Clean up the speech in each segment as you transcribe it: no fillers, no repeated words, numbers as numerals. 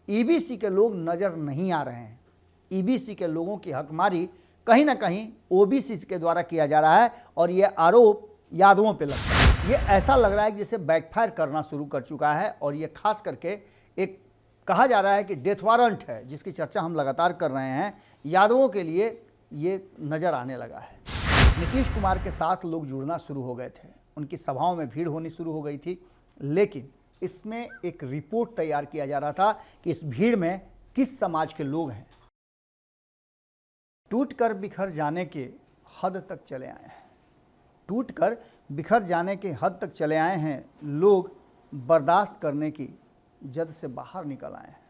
EBC के लोग नज़र नहीं आ रहे हैं। ईबीसी के लोगों की हकमारी कहीं ना कहीं ओबीसी के द्वारा किया जा रहा है और ये आरोप यादवों पे लगता है। ये ऐसा लग रहा है कि जैसे बैकफायर करना शुरू कर चुका है और ये खास करके एक कहा जा रहा है कि डेथ वारंट है, जिसकी चर्चा हम लगातार कर रहे हैं, यादवों के लिए ये नज़र आने लगा है। नीतीश कुमार के साथ लोग जुड़ना शुरू हो गए थे, उनकी सभाओं में भीड़ होनी शुरू हो गई थी, लेकिन इसमें एक रिपोर्ट तैयार किया जा रहा था कि इस भीड़ में किस समाज के लोग हैं। टूटकर बिखर जाने के हद तक चले आए हैं, टूटकर बिखर जाने के हद तक चले आए हैं लोग, बर्दाश्त करने की जद से बाहर निकल आए हैं,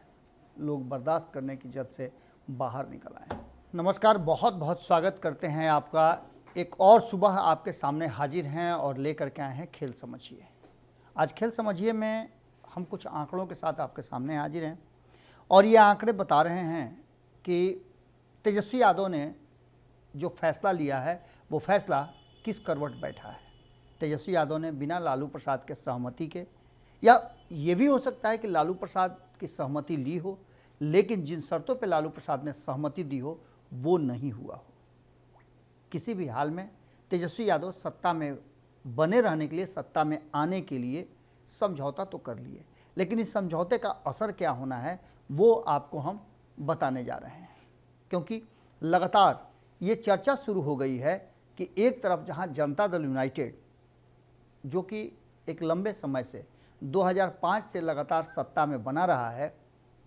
लोग बर्दाश्त करने की जद से बाहर निकल आए हैं। नमस्कार, बहुत बहुत स्वागत करते हैं आपका। एक और सुबह आपके सामने हाजिर हैं और लेकर के आए हैं खेल समझिए। आज खेल समझिए में हम कुछ आंकड़ों के साथ आपके सामने हाजिर हैं और ये आंकड़े बता रहे हैं कि तेजस्वी यादव ने जो फैसला लिया है वो फैसला किस करवट बैठा है। तेजस्वी यादव ने बिना लालू प्रसाद के सहमति के, या ये भी हो सकता है कि लालू प्रसाद की सहमति ली हो, लेकिन जिन शर्तों पे लालू प्रसाद ने सहमति दी हो वो नहीं हुआ हो। किसी भी हाल में तेजस्वी यादव सत्ता में बने रहने के लिए, सत्ता में आने के लिए समझौता तो कर लिए, लेकिन इस समझौते का असर क्या होना है वो आपको हम बताने जा रहे हैं। क्योंकि लगातार ये चर्चा शुरू हो गई है कि एक तरफ जहां जनता दल यूनाइटेड, जो कि एक लंबे समय से 2005 से लगातार सत्ता में बना रहा है,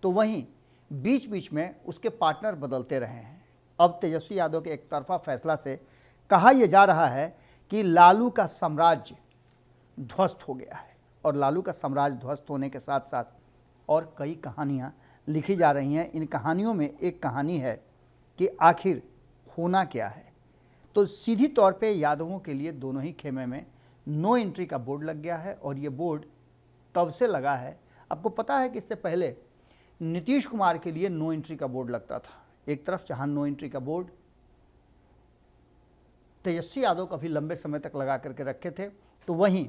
तो वहीं बीच बीच में उसके पार्टनर बदलते रहे हैं। अब तेजस्वी यादव के एक तरफा फैसला से कहा यह जा रहा है कि लालू का साम्राज्य ध्वस्त हो गया है, और लालू का साम्राज्य ध्वस्त होने के साथ साथ और कई कहानियाँ लिखी जा रही हैं। इन कहानियों में एक कहानी है कि आखिर होना क्या है। तो सीधी तौर पे यादवों के लिए दोनों ही खेमे में नो एंट्री का बोर्ड लग गया है, और ये बोर्ड तब से लगा है। आपको पता है कि इससे पहले नीतीश कुमार के लिए नो एंट्री का बोर्ड लगता था। एक तरफ जहां नो एंट्री का बोर्ड तेजस्वी यादव काफ़ी लंबे समय तक लगा करके रखे थे, तो वहीं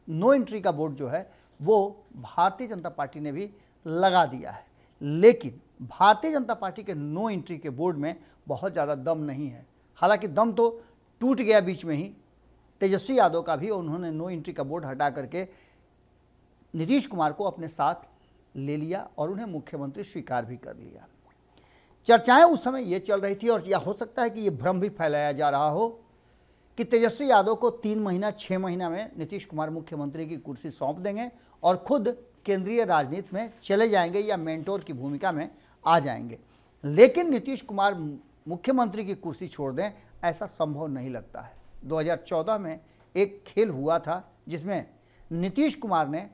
नो एंट्री का बोर्ड जो है वो भारतीय जनता पार्टी ने भी लगा दिया है। लेकिन भारतीय जनता पार्टी के नो एंट्री के बोर्ड में बहुत ज़्यादा दम नहीं है। हालांकि दम तो टूट गया बीच में ही तेजस्वी यादव का भी, और उन्होंने नो एंट्री का बोर्ड हटा करके नीतीश कुमार को अपने साथ ले लिया और उन्हें मुख्यमंत्री स्वीकार भी कर लिया। चर्चाएं उस समय ये चल रही थी, और यह हो सकता है कि ये भ्रम भी फैलाया जा रहा हो कि तेजस्वी यादव को 3 महीना 6 महीना में नीतीश कुमार मुख्यमंत्री की कुर्सी सौंप देंगे और खुद केंद्रीय राजनीति में चले जाएंगे या मेंटोर की भूमिका में आ जाएंगे। लेकिन नीतीश कुमार मुख्यमंत्री की कुर्सी छोड़ दें, ऐसा संभव नहीं लगता है। 2014 में एक खेल हुआ था जिसमें नीतीश कुमार ने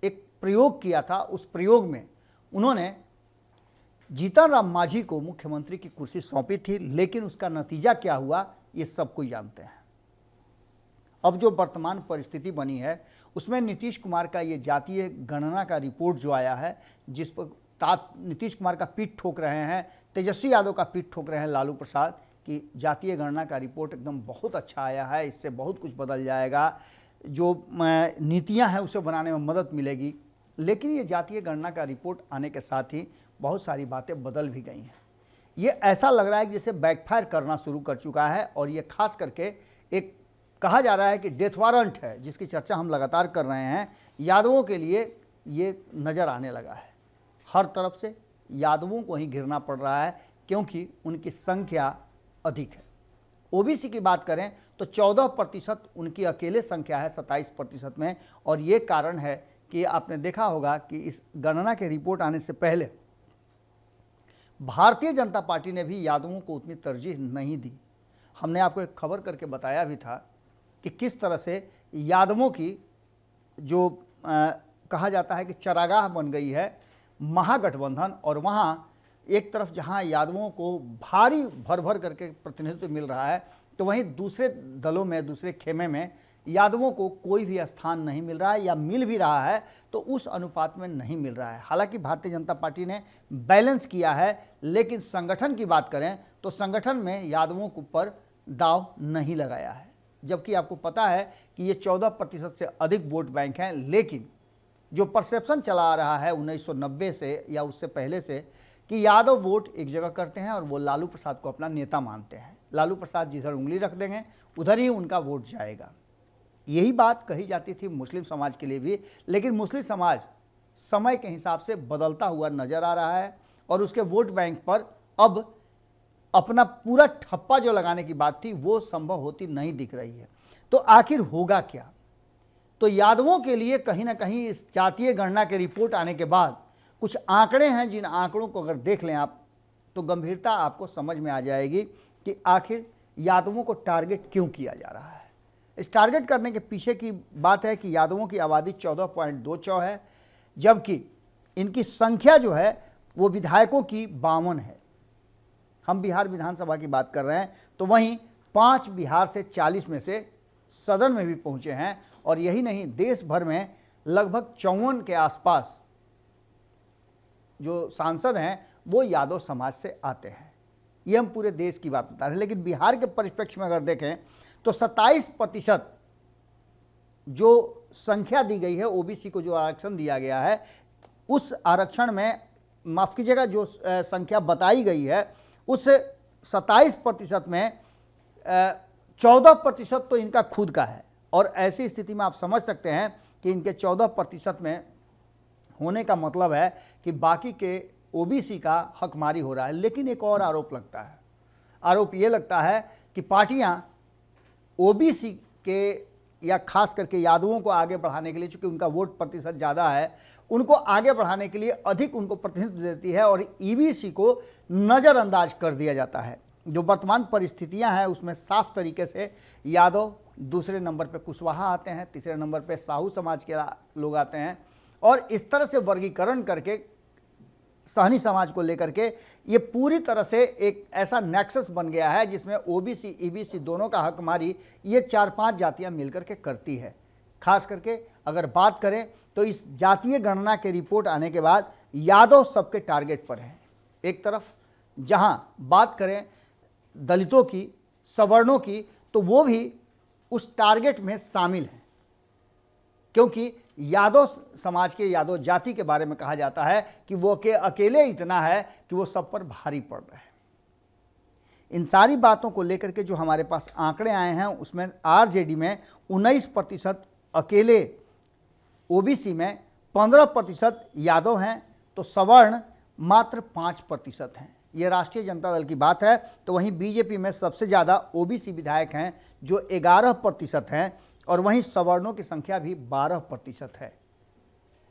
एक प्रयोग किया था। उस प्रयोग में उन्होंने जीतन राम मांझी को मुख्यमंत्री की कुर्सी सौंपी थी, लेकिन उसका नतीजा क्या हुआ ये सब कोई जानते हैं। अब जो वर्तमान परिस्थिति बनी है उसमें नीतीश कुमार का ये जातीय गणना का रिपोर्ट जो आया है, जिस पर नीतीश कुमार का पीठ ठोक रहे हैं, तेजस्वी यादव का पीठ ठोक रहे हैं लालू प्रसाद, कि जातीय गणना का रिपोर्ट एकदम बहुत अच्छा आया है, इससे बहुत कुछ बदल जाएगा, जो नीतियां हैं उसे बनाने में मदद मिलेगी। लेकिन ये जातीय गणना का रिपोर्ट आने के साथ ही बहुत सारी बातें बदल भी गई हैं। ये ऐसा लग रहा है कि जैसे बैकफायर करना शुरू कर चुका है, और ये खास करके एक कहा जा रहा है कि डेथ वारंट है, जिसकी चर्चा हम लगातार कर रहे हैं, यादवों के लिए ये नज़र आने लगा है। हर तरफ से यादवों को ही घिरना पड़ रहा है, क्योंकि उनकी संख्या अधिक है। ओबीसी की बात करें तो 14% उनकी अकेले संख्या है 27% में, और ये कारण है कि आपने देखा होगा कि इस गणना के रिपोर्ट आने से पहले भारतीय जनता पार्टी ने भी यादवों को उतनी तरजीह नहीं दी। हमने आपको एक खबर करके बताया भी था कि किस तरह से यादवों की जो कहा जाता है कि चरागाह बन गई है महागठबंधन, और वहाँ एक तरफ जहाँ यादवों को भारी भर भर करके प्रतिनिधित्व मिल रहा है, तो वहीं दूसरे दलों में, दूसरे खेमे में यादवों को कोई भी स्थान नहीं मिल रहा है, या मिल भी रहा है तो उस अनुपात में नहीं मिल रहा है। हालांकि भारतीय जनता पार्टी ने बैलेंस किया है, लेकिन संगठन की बात करें तो संगठन में यादवों के ऊपर दाव नहीं लगाया है। जबकि आपको पता है कि ये 14% से अधिक वोट बैंक हैं, लेकिन जो परसेप्शन चला आ रहा है 1990 से या उससे पहले से कि यादव वोट एक जगह करते हैं और वो लालू प्रसाद को अपना नेता मानते हैं। लालू प्रसाद जिधर उंगली रख देंगे उधर ही उनका वोट जाएगा। यही बात कही जाती थी मुस्लिम समाज के लिए भी, लेकिन मुस्लिम समाज समय के हिसाब से बदलता हुआ नजर आ रहा है और उसके वोट बैंक पर अब अपना पूरा ठप्पा जो लगाने की बात थी वो संभव होती नहीं दिख रही है। तो आखिर होगा क्या? तो यादवों के लिए कहीं ना कहीं इस जातीय गणना के रिपोर्ट आने के बाद कुछ आंकड़े हैं, जिन आंकड़ों को अगर देख लें आप तो गंभीरता आपको समझ में आ जाएगी कि आखिर यादवों को टारगेट क्यों किया जा रहा है। इस टारगेट करने के पीछे की बात है कि यादवों की आबादी 14.24 है, जबकि इनकी संख्या जो है वो विधायकों की 52 है। हम बिहार विधानसभा की बात कर रहे हैं, तो वहीं 5 बिहार से 40 में से सदन में भी पहुंचे हैं। और यही नहीं, देश भर में लगभग 54 के आसपास जो सांसद हैं वो यादव समाज से आते हैं। ये हम पूरे देश की बात बता रहे हैं, लेकिन बिहार के परिप्रेक्ष्य में अगर देखें तो 27% जो संख्या दी गई है ओबीसी को, जो आरक्षण दिया गया है, उस आरक्षण में माफ़ कीजिएगा जो संख्या बताई गई है उस 27% में 14% तो इनका खुद का है। और ऐसी स्थिति में आप समझ सकते हैं कि इनके 14% में होने का मतलब है कि बाकी के ओबीसी का हकमारी हो रहा है। लेकिन एक और आरोप लगता है, आरोप ये लगता है कि पार्टियां ओबीसी के या खास करके यादवों को आगे बढ़ाने के लिए, चूंकि उनका वोट प्रतिशत ज़्यादा है, उनको आगे बढ़ाने के लिए अधिक उनको प्रतिनिधित्व देती है और ईबीसी को नज़रअंदाज कर दिया जाता है। जो वर्तमान परिस्थितियां हैं उसमें साफ तरीके से यादव, दूसरे नंबर पे कुशवाहा आते हैं, तीसरे नंबर पे साहू समाज के लोग आते हैं। और इस तरह से वर्गीकरण करके सहनी समाज को लेकर के ये पूरी तरह से एक ऐसा नेक्सस बन गया है जिसमें ओबीसी ईबीसी दोनों का हकमारी ये 4-5 जातियां मिलकर के करती है। खास करके अगर बात करें तो इस जातीय गणना के रिपोर्ट आने के बाद यादव सबके टारगेट पर है। एक तरफ जहां बात करें दलितों की, सवर्णों की, तो वो भी उस टारगेट में शामिल हैं, क्योंकि यादव समाज के, यादव जाति के बारे में कहा जाता है कि वो अकेले इतना है कि वो सब पर भारी पड़ रहे हैं। इन सारी बातों को लेकर के जो हमारे पास आंकड़े आए हैं उसमें आरजेडी में 19% अकेले, ओबीसी में 15% यादव हैं, तो सवर्ण मात्र 5% हैं। ये राष्ट्रीय जनता दल की बात है। तो वहीं बीजेपी में सबसे ज़्यादा ओबीसी विधायक हैं जो 11% हैं और वहीं सवर्णों की संख्या भी 12% है।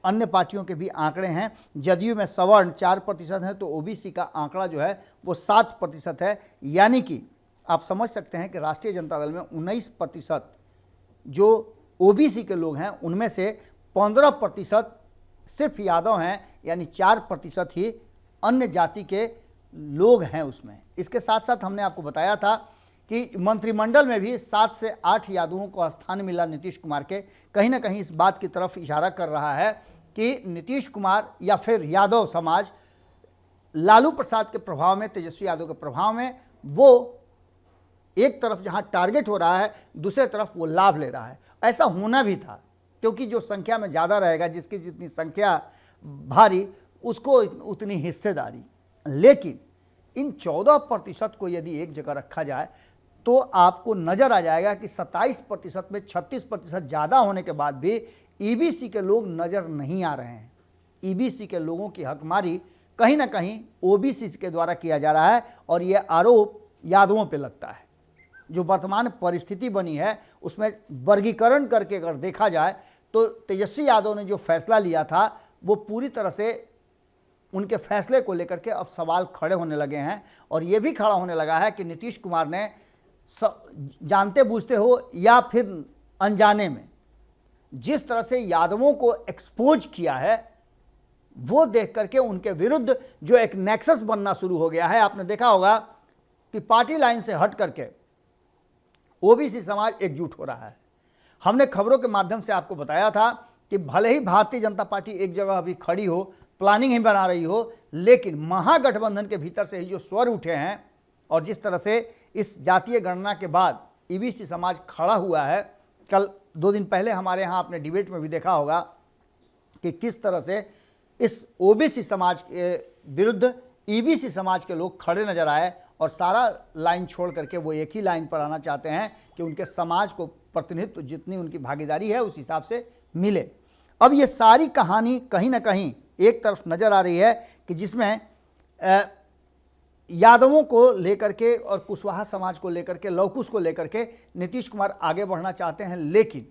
अन्य पार्टियों के भी आंकड़े हैं। जदयू में सवर्ण 4% है तो ओबीसी का आंकड़ा जो है वो 7% है। यानी कि आप समझ सकते हैं कि राष्ट्रीय जनता दल में 19% जो ओबीसी के लोग हैं उनमें से 15% सिर्फ यादव हैं, यानी 4% ही अन्य जाति के लोग हैं उसमें। इसके साथ साथ हमने आपको बताया था कि मंत्रिमंडल में भी 7 से 8 यादवों को स्थान मिला नीतीश कुमार के। कहीं ना कहीं इस बात की तरफ इशारा कर रहा है कि नीतीश कुमार या फिर यादव समाज लालू प्रसाद के प्रभाव में, तेजस्वी यादव के प्रभाव में, वो एक तरफ जहां टारगेट हो रहा है दूसरे तरफ वो लाभ ले रहा है। ऐसा होना भी था, क्योंकि जो संख्या में ज़्यादा रहेगा, जिसकी जितनी संख्या भारी उसको उतनी हिस्सेदारी। लेकिन इन 14% को यदि एक जगह रखा जाए तो आपको नज़र आ जाएगा कि 27% में 36% ज़्यादा होने के बाद भी ईबीसी के लोग नज़र नहीं आ रहे हैं। ईबीसी के लोगों की हकमारी कहीं ना कहीं ओबीसी के द्वारा किया जा रहा है और ये आरोप यादवों पे लगता है। जो वर्तमान परिस्थिति बनी है उसमें वर्गीकरण करके अगर देखा जाए तो तेजस्वी यादव ने जो फैसला लिया था वो पूरी तरह से उनके फैसले को लेकर के अब सवाल खड़े होने लगे हैं। और ये भी खड़ा होने लगा है कि नीतीश कुमार ने जानते बूझते हो या फिर अनजाने में जिस तरह से यादवों को एक्सपोज किया है वो देख करके उनके विरुद्ध जो एक नेक्सस बनना शुरू हो गया है। आपने देखा होगा कि पार्टी लाइन से हट करके ओबीसी समाज एकजुट हो रहा है। हमने खबरों के माध्यम से आपको बताया था कि भले ही भारतीय जनता पार्टी एक जगह अभी खड़ी हो, प्लानिंग ही बना रही हो, लेकिन महागठबंधन के भीतर से ही जो स्वर उठे हैं और जिस तरह से इस जातीय गणना के बाद ईबीसी समाज खड़ा हुआ है। कल 2 दिन पहले हमारे यहाँ आपने डिबेट में भी देखा होगा कि किस तरह से इस ओबीसी समाज के विरुद्ध ईबीसी समाज के लोग खड़े नजर आए और सारा लाइन छोड़ करके वो एक ही लाइन पर आना चाहते हैं कि उनके समाज को प्रतिनिधित्व जितनी उनकी भागीदारी है उस हिसाब से मिले। अब ये सारी कहानी कहीं ना कहीं एक तरफ नज़र आ रही है कि जिसमें यादवों को लेकर के और कुशवाहा समाज को लेकर के, लवकुश को लेकर के नीतीश कुमार आगे बढ़ना चाहते हैं, लेकिन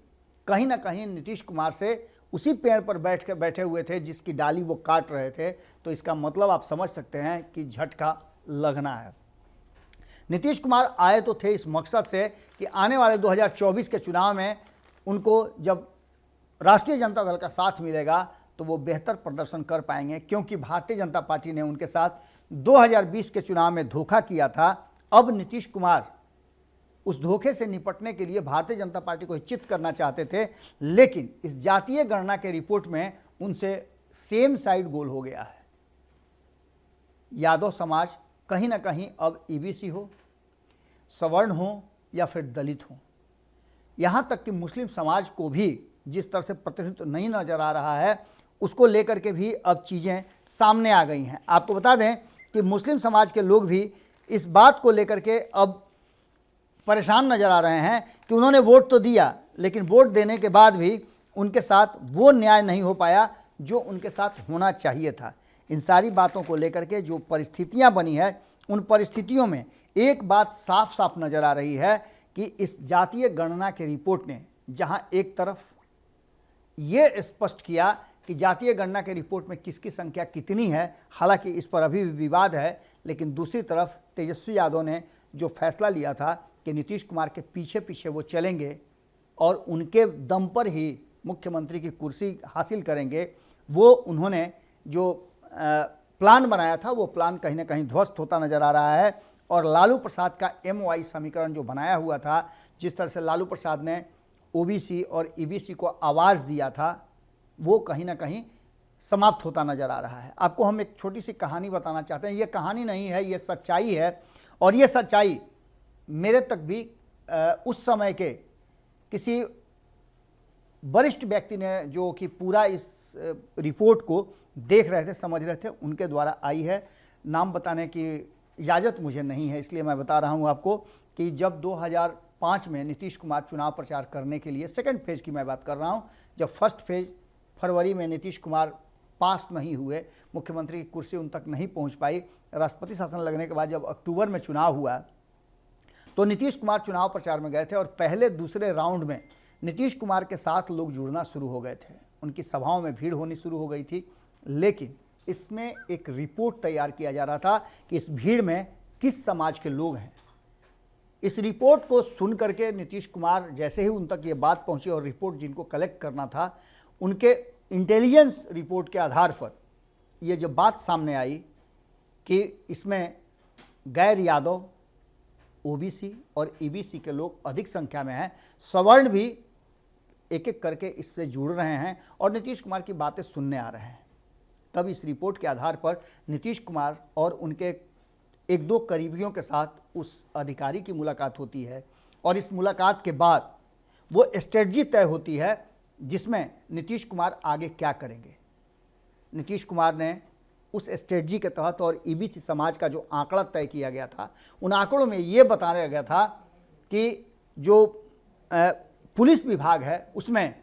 कहीं ना कहीं नीतीश कुमार से उसी पेड़ पर बैठे हुए थे जिसकी डाली वो काट रहे थे। तो इसका मतलब आप समझ सकते हैं कि झटका लगना है। नीतीश कुमार आए तो थे इस मकसद से कि आने वाले 2024 के चुनाव में उनको जब राष्ट्रीय जनता दल का साथ मिलेगा तो वो बेहतर प्रदर्शन कर पाएंगे, क्योंकि भारतीय जनता पार्टी ने उनके साथ 2020 के चुनाव में धोखा किया था। अब नीतीश कुमार उस धोखे से निपटने के लिए भारतीय जनता पार्टी को चित करना चाहते थे, लेकिन इस जातीय गणना के रिपोर्ट में उनसे सेम साइड गोल हो गया है। यादव समाज कहीं ना कहीं अब ईबीसी हो, सवर्ण हो या फिर दलित हो, यहाँ तक कि मुस्लिम समाज को भी जिस तरह से प्रतिनिधित्व नहीं नजर आ रहा है उसको लेकर के भी अब चीज़ें सामने आ गई हैं। आपको बता दें कि मुस्लिम समाज के लोग भी इस बात को लेकर के अब परेशान नज़र आ रहे हैं कि उन्होंने वोट तो दिया, लेकिन वोट देने के बाद भी उनके साथ वो न्याय नहीं हो पाया जो उनके साथ होना चाहिए था। इन सारी बातों को लेकर के जो परिस्थितियां बनी है, उन परिस्थितियों में एक बात साफ साफ नज़र आ रही है कि इस जातीय गणना के रिपोर्ट ने जहां एक तरफ ये स्पष्ट किया कि जातीय गणना के रिपोर्ट में किसकी संख्या कितनी है, हालांकि इस पर अभी भी विवाद है, लेकिन दूसरी तरफ तेजस्वी यादव ने जो फैसला लिया था कि नीतीश कुमार के पीछे पीछे वो चलेंगे और उनके दम पर ही मुख्यमंत्री की कुर्सी हासिल करेंगे, वो उन्होंने जो प्लान बनाया था वो प्लान कहीं ना कहीं ध्वस्त होता नज़र आ रहा है। और लालू प्रसाद का MOI समीकरण जो बनाया हुआ था, जिस तरह से लालू प्रसाद ने ओबीसी और ईबीसी को आवाज़ दिया था, वो कहीं ना कहीं समाप्त होता नज़र आ रहा है। आपको हम एक छोटी सी कहानी बताना चाहते हैं। ये कहानी नहीं है, ये सच्चाई है, और ये सच्चाई मेरे तक भी उस समय के किसी वरिष्ठ व्यक्ति ने, जो कि पूरा इस रिपोर्ट को देख रहे थे, समझ रहे थे, उनके द्वारा आई है। नाम बताने की इजाज़त मुझे नहीं है, इसलिए मैं बता रहा हूँ आपको कि जब 2005 में नीतीश कुमार चुनाव प्रचार करने के लिए, सेकंड फेज़ की मैं बात कर रहा हूँ, जब फर्स्ट फेज़ फरवरी में नीतीश कुमार पास नहीं हुए, मुख्यमंत्री की कुर्सी उन तक नहीं पहुँच पाई, राष्ट्रपति शासन लगने के बाद जब अक्टूबर में चुनाव हुआ तो नीतीश कुमार चुनाव प्रचार में गए थे और पहले दूसरे राउंड में नीतीश कुमार के साथ लोग जुड़ना शुरू हो गए थे, उनकी सभाओं में भीड़ होनी शुरू हो गई थी। लेकिन इसमें एक रिपोर्ट तैयार किया जा रहा था कि इस भीड़ में किस समाज के लोग हैं। इस रिपोर्ट को सुन करके नीतीश कुमार जैसे ही उन तक ये बात पहुंची और रिपोर्ट जिनको कलेक्ट करना था, उनके इंटेलिजेंस रिपोर्ट के आधार पर ये जब बात सामने आई कि इसमें गैर यादव, ओबीसी और ईबीसी के लोग अधिक संख्या में हैं, सवर्ण भी एक एक करके इससे जुड़ रहे हैं और नीतीश कुमार की बातें सुनने आ रहे हैं, तब इस रिपोर्ट के आधार पर नीतीश कुमार और उनके एक दो करीबियों के साथ उस अधिकारी की मुलाकात होती है और इस मुलाकात के बाद वो स्ट्रेटजी तय होती है जिसमें नीतीश कुमार आगे क्या करेंगे। नीतीश कुमार ने उस स्ट्रेटजी के तहत और ईबीसी समाज का जो आंकड़ा तय किया गया था, उन आंकड़ों में ये बताया गया था कि जो पुलिस विभाग है उसमें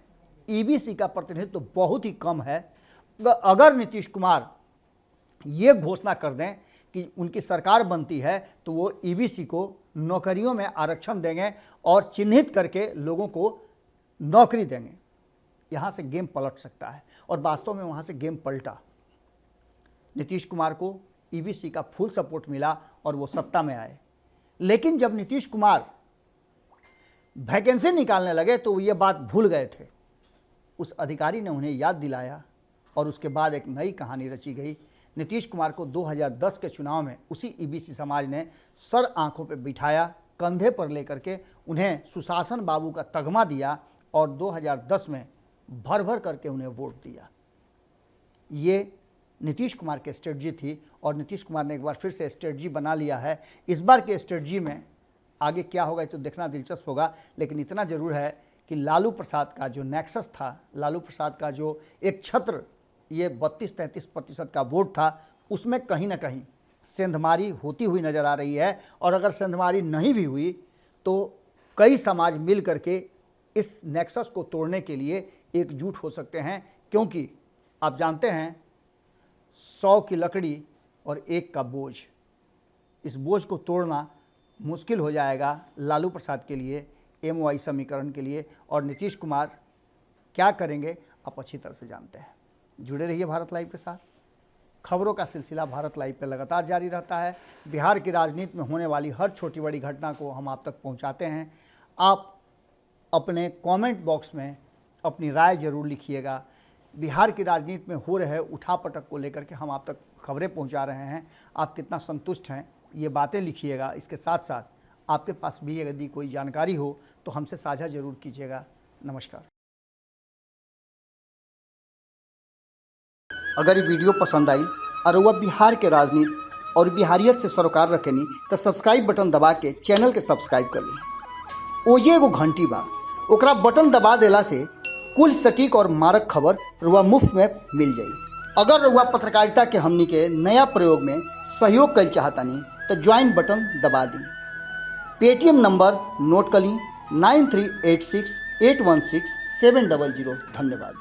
ईबीसी का प्रतिनिधित्व बहुत ही कम है। अगर नीतीश कुमार ये घोषणा कर दें कि उनकी सरकार बनती है तो वो ईबीसी को नौकरियों में आरक्षण देंगे और चिन्हित करके लोगों को नौकरी देंगे, यहाँ से गेम पलट सकता है। और वास्तव में वहाँ से गेम पलटा। नीतीश कुमार को ईबीसी का फुल सपोर्ट मिला और वो सत्ता में आए। लेकिन जब नीतीश कुमार वैकेंसी निकालने लगे तो ये बात भूल गए थे। उस अधिकारी ने उन्हें याद दिलाया और उसके बाद एक नई कहानी रची गई। नीतीश कुमार को 2010 के चुनाव में उसी ईबीसी समाज ने सर आंखों पर बिठाया, कंधे पर लेकर के उन्हें सुशासन बाबू का तगमा दिया और 2010 में भर भर करके उन्हें वोट दिया। ये नीतीश कुमार की स्ट्रेटजी थी और नीतीश कुमार ने एक बार फिर से स्ट्रेटजी बना लिया है। इस बार के स्ट्रेटजी में आगे क्या होगा ये तो देखना दिलचस्प होगा, लेकिन इतना ज़रूर है कि लालू प्रसाद का जो नेक्सस था, लालू प्रसाद का जो एक छत्र, ये 32-33% का वोट था, उसमें कहीं ना कहीं सेंधमारी होती हुई नज़र आ रही है। और अगर सेंधमारी नहीं भी हुई तो कई समाज मिल करके इस नेक्सस को तोड़ने के लिए एकजुट हो सकते हैं, क्योंकि आप जानते हैं 100 की लकड़ी और 1 का बोझ, इस बोझ को तोड़ना मुश्किल हो जाएगा लालू प्रसाद के लिए, MOI समीकरण के लिए। और नीतीश कुमार क्या करेंगे आप अच्छी तरह से जानते हैं। जुड़े रहिए भारत लाइव के साथ। खबरों का सिलसिला भारत लाइव पे लगातार जारी रहता है। बिहार की राजनीति में होने वाली हर छोटी बड़ी घटना को हम आप तक पहुंचाते हैं। आप अपने कमेंट बॉक्स में अपनी राय जरूर लिखिएगा। बिहार की राजनीति में हो रहे उठापटक को लेकर के हम आप तक खबरें पहुंचा रहे हैं, आप कितना संतुष्ट हैं ये बातें लिखिएगा। इसके साथ साथ आपके पास भी यदि कोई जानकारी हो तो हमसे साझा जरूर कीजिएगा। नमस्कार। अगर ये वीडियो पसंद आई और वह बिहार के राजनीति और बिहारियत से सरोकार रखेनी तो सब्सक्राइब बटन दबा के चैनल के सब्सक्राइब कर ली। ओजे एगो घंटी बा, ओकरा बटन दबा देला से कुल सटीक और मारक खबर रुआ मुफ्त में मिल जाई। अगर रुआ पत्रकारिता के हमनी के नया प्रयोग में सहयोग कर चाहतानी तो ज्वाइन बटन दबा दी। पेटीएम नंबर नोट कर ली 9386816700। धन्यवाद।